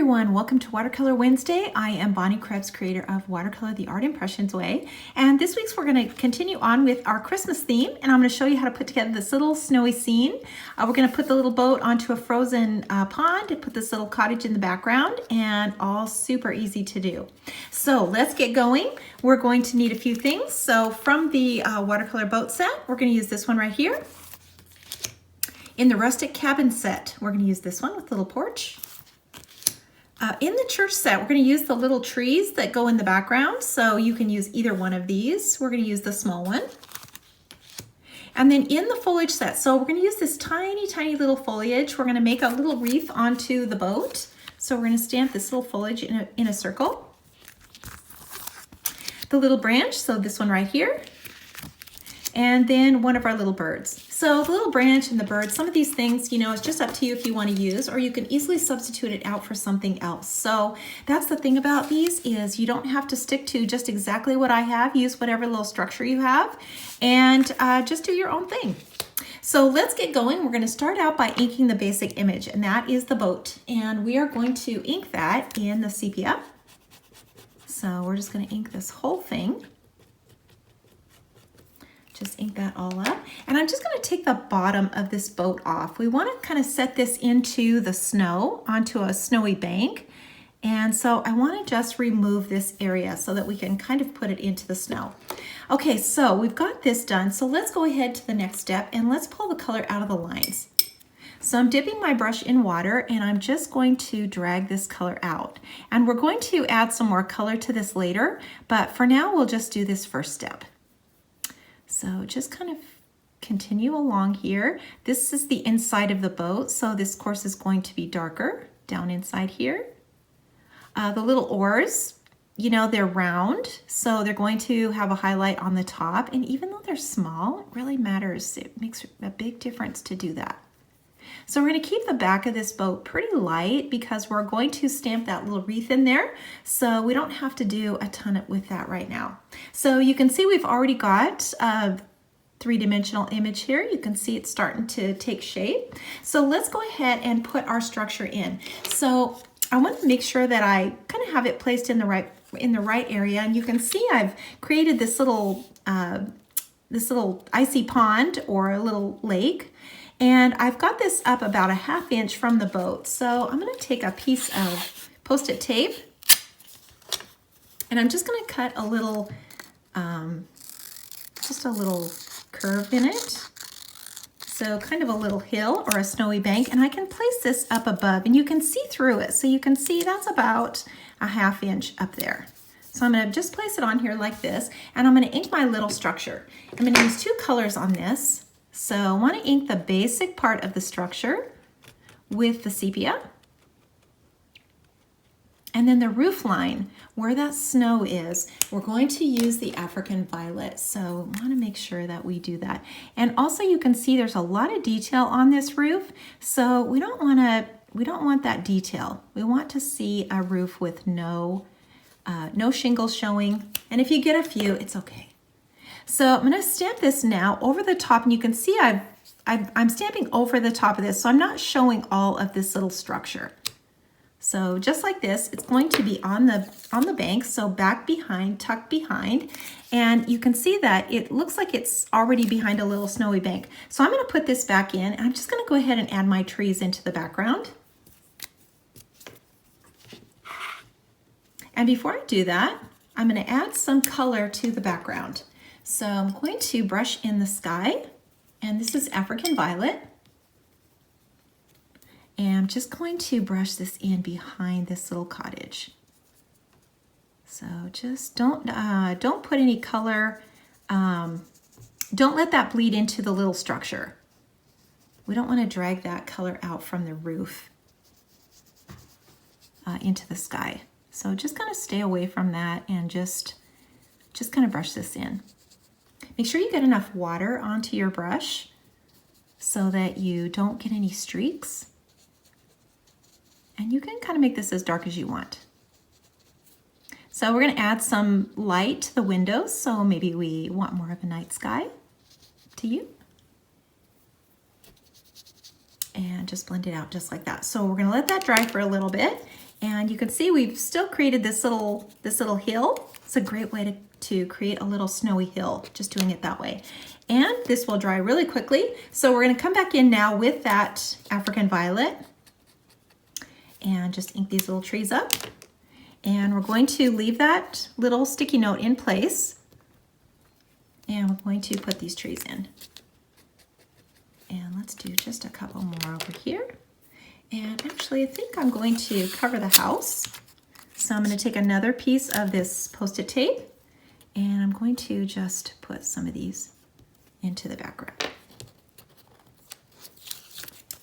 everyone, welcome to Watercolor Wednesday. I am Bonnie Krebs, creator of Watercolor the Art Impressions Way, and this week's we're going to continue on with our Christmas theme, and I'm going to show you how to put together this little snowy scene. We're going to put the little boat onto a frozen pond and put this little cottage in the background, and all super easy to do. So let's get going. We're going to need a few things. So from the watercolor boat set, we're going to use this one right here. In the rustic cabin set, we're going to use this one with the little porch. In the church set, we're going to use the little trees that go in the background, so you can use either one of these. We're going to use the small one. And then in the foliage set, so we're going to use this tiny, tiny little foliage. We're going to make a little wreath onto the boat. So we're going to stamp this little foliage in a circle. The little branch, so this one right here. And then one of our little birds. So the little branch and the bird, some of these things, you know, it's just up to you if you want to use, or you can easily substitute it out for something else. So that's the thing about these is you don't have to stick to just exactly what I have. Use whatever little structure you have and just do your own thing. So let's get going. We're going to start out by inking the basic image, and that is the boat. And we are going to ink that in the sepia. So we're just going to ink this whole thing. Just ink that all up. And I'm just going to take the bottom of this boat off. We want to kind of set this into the snow, onto a snowy bank. And so I want to just remove this area so that we can kind of put it into the snow. Okay, so we've got this done. So let's go ahead to the next step and let's pull the color out of the lines. So I'm dipping my brush in water and I'm just going to drag this color out. And we're going to add some more color to this later, but for now we'll just do this first step. So just kind of continue along here. This is the inside of the boat, so this course is going to be darker down inside here. The little oars, you know, they're round, so they're going to have a highlight on the top, and even though they're small, it really matters. It makes a big difference to do that. So we're going to keep the back of this boat pretty light because we're going to stamp that little wreath in there. So we don't have to do a ton with that right now. So you can see we've already got a three-dimensional image here. You can see it's starting to take shape. So let's go ahead and put our structure in. So I want to make sure that I kind of have it placed in the right area. And you can see I've created this little icy pond or a little lake. And I've got this up about a ½ inch from the boat. So I'm going to take a piece of Post-it tape and I'm just going to cut a little, just a little curve in it. So kind of a little hill or a snowy bank, and I can place this up above and you can see through it. So you can see that's about a ½ inch up there. So I'm going to just place it on here like this, and I'm going to ink my little structure. I'm going to use two colors on this. So I want to ink the basic part of the structure with the sepia. And then the roof line, where that snow is, we're going to use the African violet. So I want to make sure that we do that. And also you can see there's a lot of detail on this roof. So we don't want that detail. We want to see a roof with no shingles showing. And if you get a few, it's okay. So I'm going to stamp this now over the top, and you can see I'm stamping over the top of this, so I'm not showing all of this little structure. So just like this, it's going to be on the bank, so back behind, tucked behind, and you can see that it looks like it's already behind a little snowy bank. So I'm going to put this back in, and I'm just going to go ahead and add my trees into the background. And before I do that, I'm going to add some color to the background. So I'm going to brush in the sky, and this is African violet. And I'm just going to brush this in behind this little cottage. So just don't put any color, don't let that bleed into the little structure. We don't want to drag that color out from the roof into the sky. So just kind of stay away from that and just kind of brush this in. Make sure you get enough water onto your brush so that you don't get any streaks. And you can kind of make this as dark as you want. So we're going to add some light to the windows, so maybe we want more of a night sky. Up to you. And just blend it out just like that. So we're going to let that dry for a little bit, And you can see we've still created this little hill. It's a great way to create a little snowy hill, just doing it that way. And this will dry really quickly. So we're gonna come back in now with that African violet and just ink these little trees up. And we're going to leave that little sticky note in place. And we're going to put these trees in. And let's do just a couple more over here. And actually, I think I'm going to cover the house. So I'm going to take another piece of this Post-it tape, and I'm going to just put some of these into the background.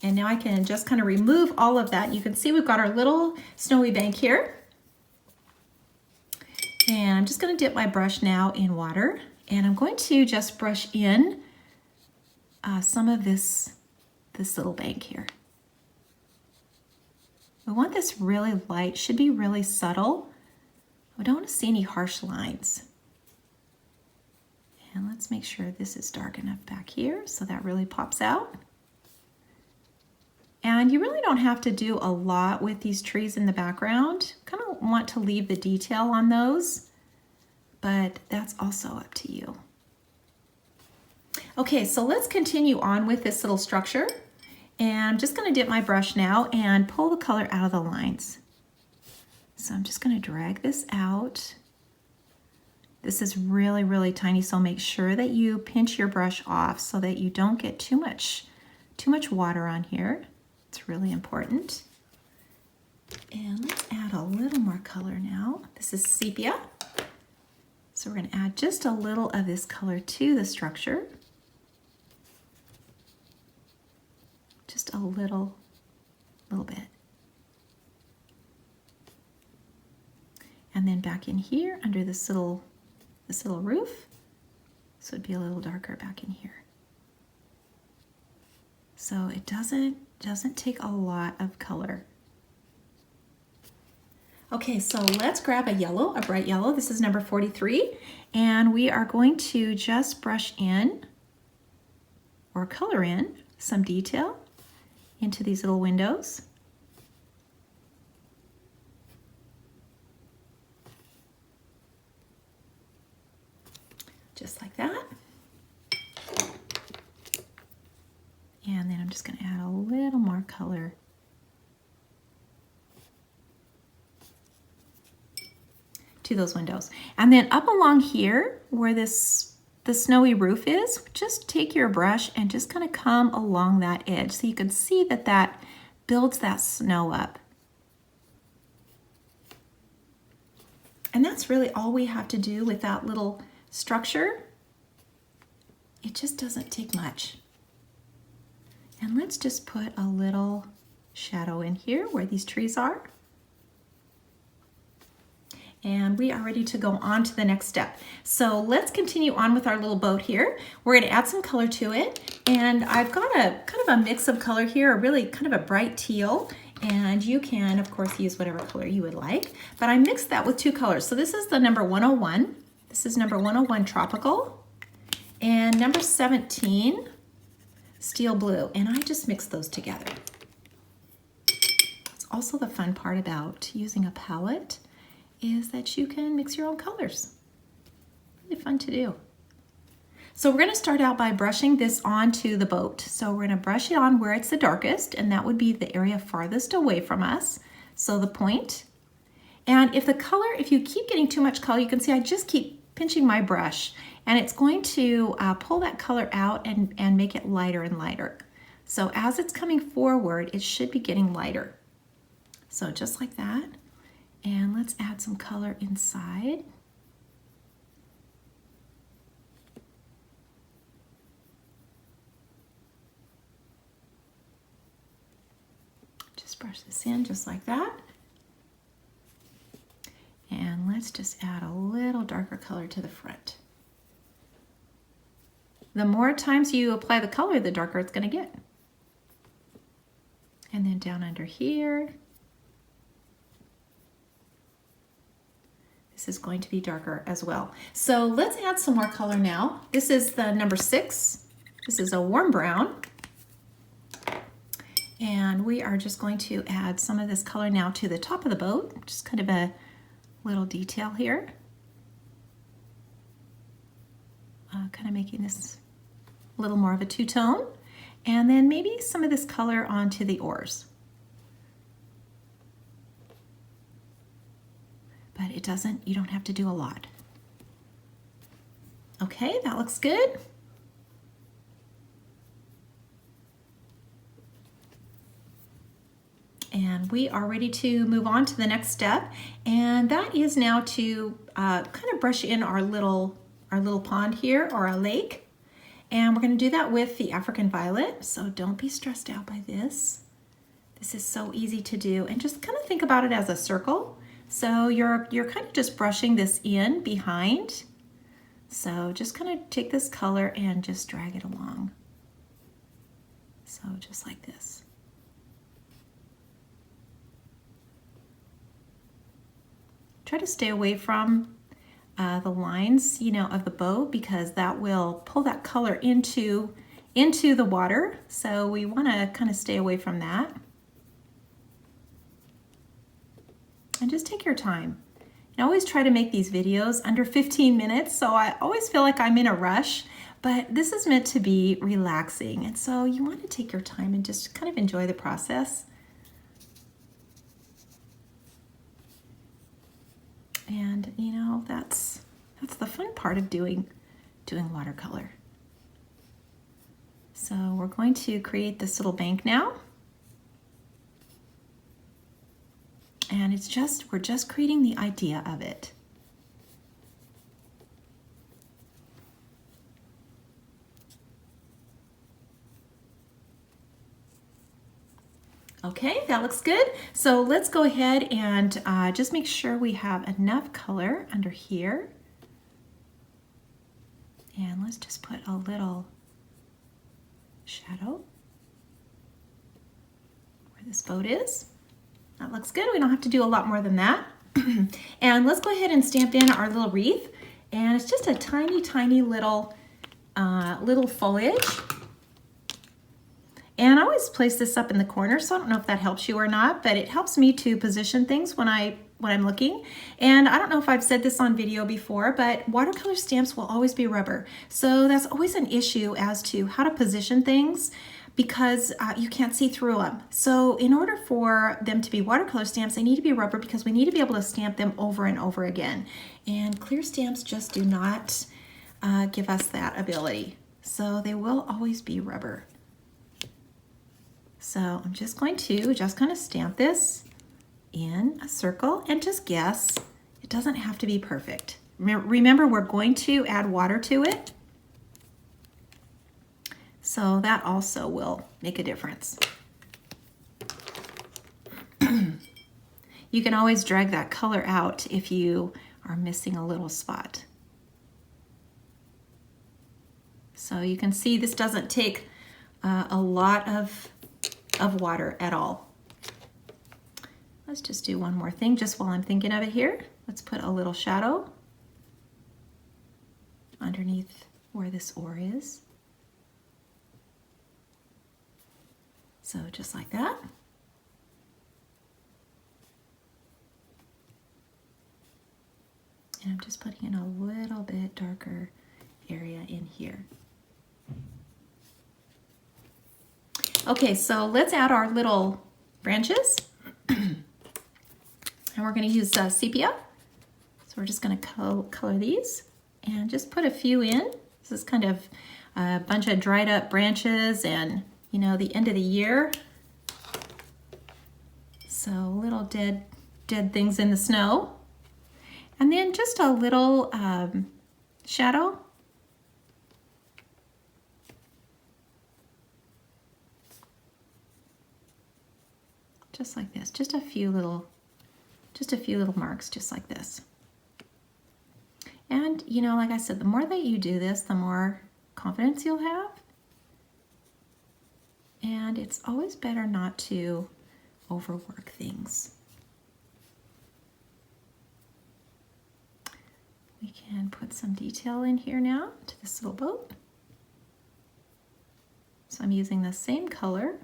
And now I can just kind of remove all of that. You can see we've got our little snowy bank here. And I'm just going to dip my brush now in water, and I'm going to just brush in some of this little bank here. We want this really light, should be really subtle. We don't want to see any harsh lines. And let's make sure this is dark enough back here so that really pops out. And you really don't have to do a lot with these trees in the background. Kind of want to leave the detail on those, but that's also up to you. Okay, so let's continue on with this little structure. And I'm just going to dip my brush now and pull the color out of the lines. So I'm just going to drag this out. This is really, really tiny, so make sure that you pinch your brush off so that you don't get too much water on here. It's really important. And let's add a little more color now. This is sepia. So we're going to add just a little of this color to the structure. Just a little bit. And then back in here under this little roof, this would be a little darker back in here. So it doesn't take a lot of color. Okay, so let's grab a yellow, a bright yellow. This is number 43, and we are going to just brush in or color in some detail into these little windows. Just like that. And then I'm just going to add a little more color to those windows. And then up along here where the snowy roof is, just take your brush and just kind of come along that edge so you can see that that builds that snow up. And that's really all we have to do with that little structure. It just doesn't take much. And let's just put a little shadow in here where these trees are. And we are ready to go on to the next step. So let's continue on with our little boat here. We're going to add some color to it. And I've got a kind of a mix of color here, a really kind of a bright teal. And you can, of course, use whatever color you would like. But I mixed that with two colors. So this is the number 101. This is number 101 Tropical. And number 17, Steel Blue. And I just mixed those together. It's also the fun part about using a palette is that you can mix your own colors. Really fun to do. So we're going to start out by brushing this onto the boat. So we're going to brush it on where it's the darkest, and that would be the area farthest away from us. So the point. And if you keep getting too much color, you can see I just keep pinching my brush, and it's going to pull that color out and make it lighter and lighter. So as it's coming forward, it should be getting lighter. So just like that. And let's add some color inside. Just brush this in just like that. And let's just add a little darker color to the front. The more times you apply the color, the darker it's going to get. And then down under here. This is going to be darker as well. So let's add some more color now. This is the number 6. This is a warm brown. And we are just going to add some of this color now to the top of the boat, just kind of a little detail here. Kind of making this a little more of a two-tone. And then maybe some of this color onto the oars. But it doesn't, you don't have to do a lot. Okay, that looks good. And we are ready to move on to the next step. And that is now to kind of brush in our little pond here, or a lake. And we're going to do that with the African violet. So don't be stressed out by this. This is so easy to do. And just kind of think about it as a circle. So you're kind of just brushing this in behind. So just kind of take this color and just drag it along. So just like this. Try to stay away from the lines, you know, of the boat, because that will pull that color into the water. So we want to kind of stay away from that. And just take your time. I always try to make these videos under 15 minutes, so I always feel like I'm in a rush, but this is meant to be relaxing. And so you want to take your time and just kind of enjoy the process. And you know, that's the fun part of doing watercolor. So we're going to create this little bank now. And we're just creating the idea of it. Okay, that looks good. So let's go ahead and just make sure we have enough color under here. And let's just put a little shadow where this boat is. That looks good. We don't have to do a lot more than that. And let's go ahead and stamp in our little wreath. And it's just a tiny, tiny little foliage. And I always place this up in the corner, so I don't know if that helps you or not, but it helps me to position things when I'm looking. And I don't know if I've said this on video before, but watercolor stamps will always be rubber. So that's always an issue as to how to position things, because you can't see through them. So in order for them to be watercolor stamps, they need to be rubber, because we need to be able to stamp them over and over again. And clear stamps just do not give us that ability. So they will always be rubber. So I'm just going to kind of stamp this in a circle and just guess. It doesn't have to be perfect. Remember, we're going to add water to it. So that also will make a difference. You can always drag that color out if you are missing a little spot. So you can see this doesn't take a lot of water at all. Let's just do one more thing just while I'm thinking of it here. Let's put a little shadow underneath where this oar is. So just like that. And I'm just putting in a little bit darker area in here. Okay, so let's add our little branches. And we're going to use sepia. So we're just going to color these and just put a few in. This is kind of a bunch of dried up branches and, you know, the end of the year. So little dead things in the snow. And then just a little shadow. Just like this, just a few little marks, just like this. And you know, like I said, the more that you do this, the more confidence you'll have. And it's always better not to overwork things. We can put some detail in here now to this little boat. So I'm using the same color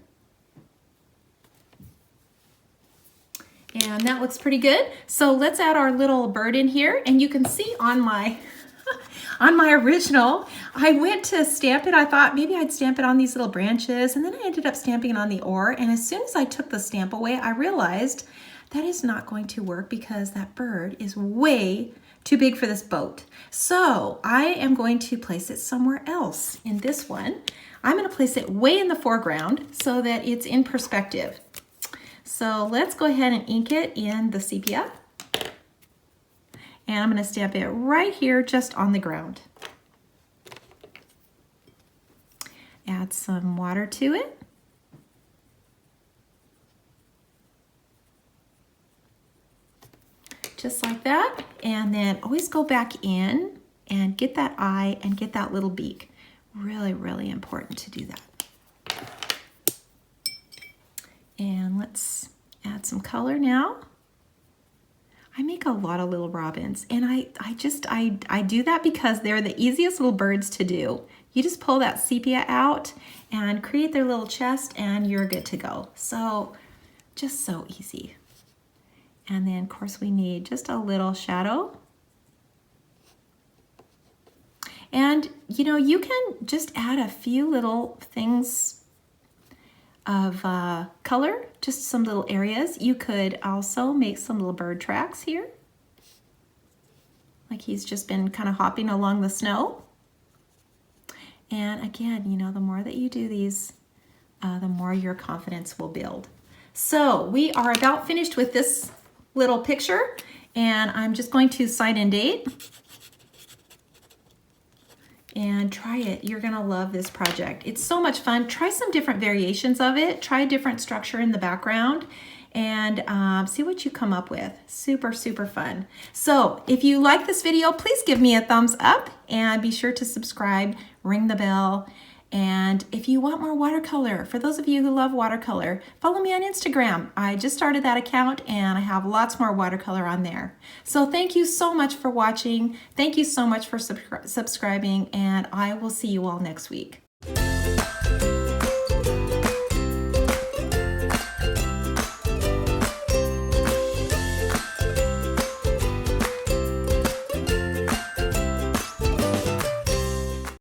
And that looks pretty good. So let's add our little bird in here. And you can see on my on my original, I went to stamp it. I thought maybe I'd stamp it on these little branches, and then I ended up stamping it on the oar. And as soon as I took the stamp away, I realized that is not going to work because that bird is way too big for this boat. So I am going to place it somewhere else. In this one, I'm going to place it way in the foreground so that it's in perspective. So let's go ahead and ink it in the sepia. And I'm going to stamp it right here just on the ground. Add some water to it. Just like that. And then always go back in and get that eye and get that little beak. Really, really important to do that. And let's add some color now. I make a lot of little robins, and I do that because they're the easiest little birds to do. You just pull that sepia out and create their little chest and you're good to go. So just so easy. And then of course we need just a little shadow. And you know, you can just add a few little things of color, just some little areas. You could also make some little bird tracks here. Like he's just been kind of hopping along the snow. And again, you know, the more that you do these, the more your confidence will build. So we are about finished with this little picture, and I'm just going to sign and date. And try it. You're gonna love this project. It's so much fun. Try some different variations of it. Try a different structure in the background and see what you come up with. Super, super fun. So if you like this video, please give me a thumbs up and be sure to subscribe, ring the bell. And if you want more watercolor, for those of you who love watercolor, follow me on Instagram. I just started that account and I have lots more watercolor on there. So thank you so much for watching. Thank you so much for subscribing, and I will see you all next week.